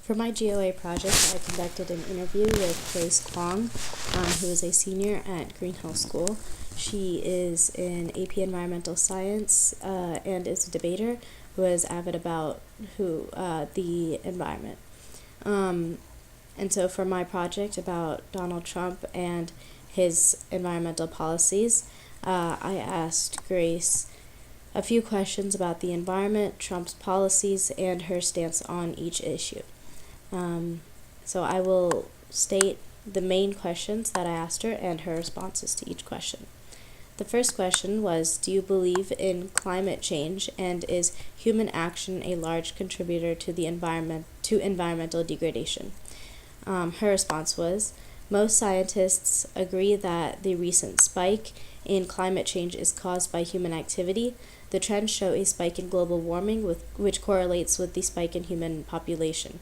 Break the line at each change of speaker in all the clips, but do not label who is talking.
For my GOA project, I conducted an interview with Grace Kwong, who is a senior at Greenhouse School. She is in AP Environmental Science and is a debater who is avid about the environment. And so for my project about Donald Trump and his environmental policies, I asked Grace a few questions about the environment, Trump's policies, and her stance on each issue. So I will state the main questions that I asked her and her responses to each question. The first question was, do you believe in climate change, and is human action a large contributor to the environmental degradation? Her response was, most scientists agree that the recent spike in climate change is caused by human activity. The trends show a spike in global warming, which correlates with the spike in human population.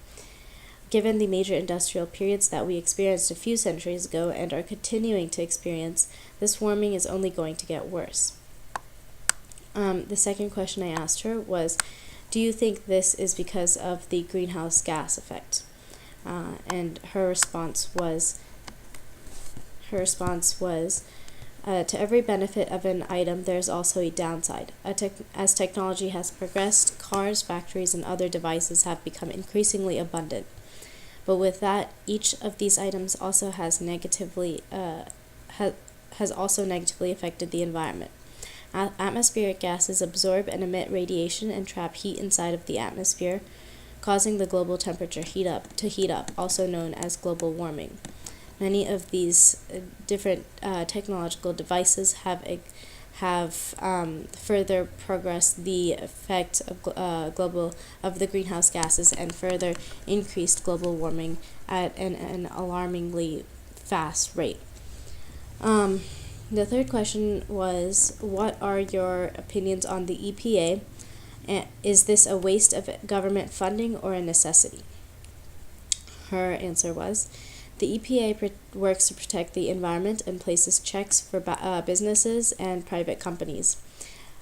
Given the major industrial periods that we experienced a few centuries ago and are continuing to experience, this warming is only going to get worse. The second question I asked her was, do you think this is because of the greenhouse gas effect? And her response was, to every benefit of an item, there's also a downside. As technology has progressed, cars, factories, and other devices have become increasingly abundant. But with that, each of these items also has also negatively affected the environment. Atmospheric gases absorb and emit radiation and trap heat inside of the atmosphere, causing the global temperature to heat up, also known as global warming. Many of these different technological devices have further progressed the effect of the greenhouse gases and further increased global warming at an alarmingly fast rate. The third question was, what are your opinions on the EPA? Is this a waste of government funding or a necessity? Her answer was, the EPA works to protect the environment and places checks for businesses and private companies.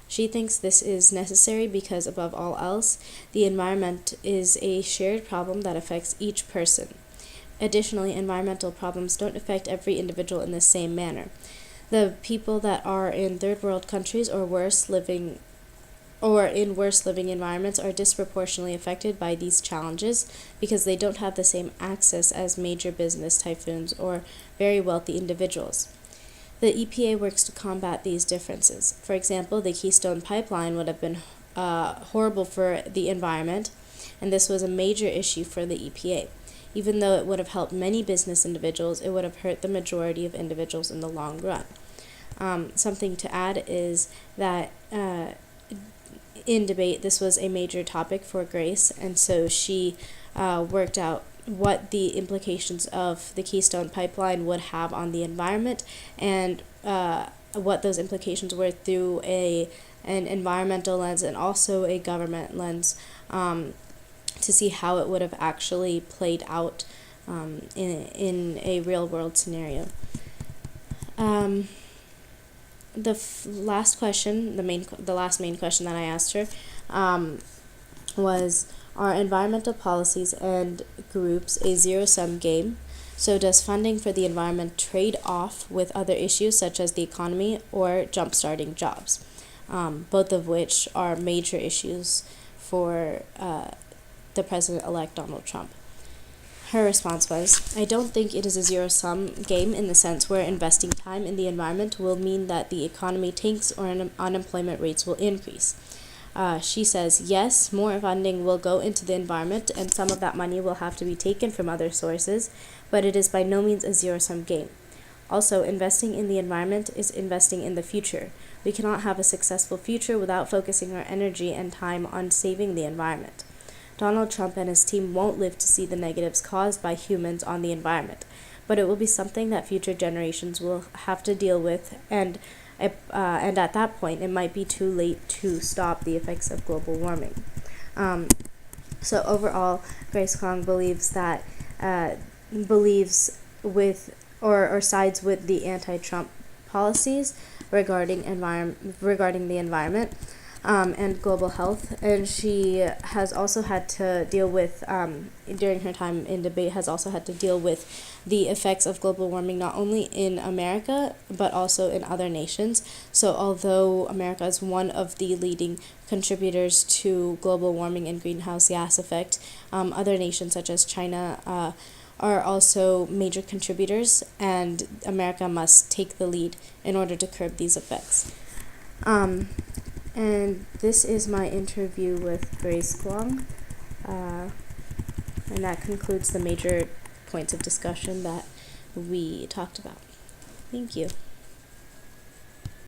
She thinks this is necessary because, above all else, the environment is a shared problem that affects each person. Additionally, environmental problems don't affect every individual in the same manner. The people that are in third world countries or in worse living environments are disproportionately affected by these challenges because they don't have the same access as major business tycoons or very wealthy individuals. The EPA works to combat these differences. For example, the Keystone Pipeline would have been horrible for the environment, and this was a major issue for the EPA. Even though it would have helped many business individuals, it would have hurt the majority of individuals in the long run. Something to add is that in debate, this was a major topic for Grace, and so she worked out what the implications of the Keystone Pipeline would have on the environment and what those implications were through an environmental lens and also a government lens to see how it would have actually played out in a real-world scenario. The last question, the last main question that I asked her, was, are environmental policies and groups a zero-sum game? So does funding for the environment trade off with other issues such as the economy or jump-starting jobs, both of which are major issues for the President-elect Donald Trump? Her response was, I don't think it is a zero-sum game in the sense where investing time in the environment will mean that the economy tanks or unemployment rates will increase. She says, yes, more funding will go into the environment and some of that money will have to be taken from other sources, but it is by no means a zero-sum game. Also, investing in the environment is investing in the future. We cannot have a successful future without focusing our energy and time on saving the environment. Donald Trump and his team won't live to see the negatives caused by humans on the environment, but it will be something that future generations will have to deal with, and at that point, it might be too late to stop the effects of global warming. So overall, Grace Kwong believes that sides with the anti-Trump policies regarding the environment. and global health. And she has also had to deal with, during her time in debate, has also had to deal with the effects of global warming not only in America but also in other nations. So although America is one of the leading contributors to global warming and greenhouse gas effect, other nations such as China are also major contributors, and America must take the lead in order to curb these effects. And this is my interview with Grace Kwong, and that concludes the major points of discussion that we talked about. Thank you.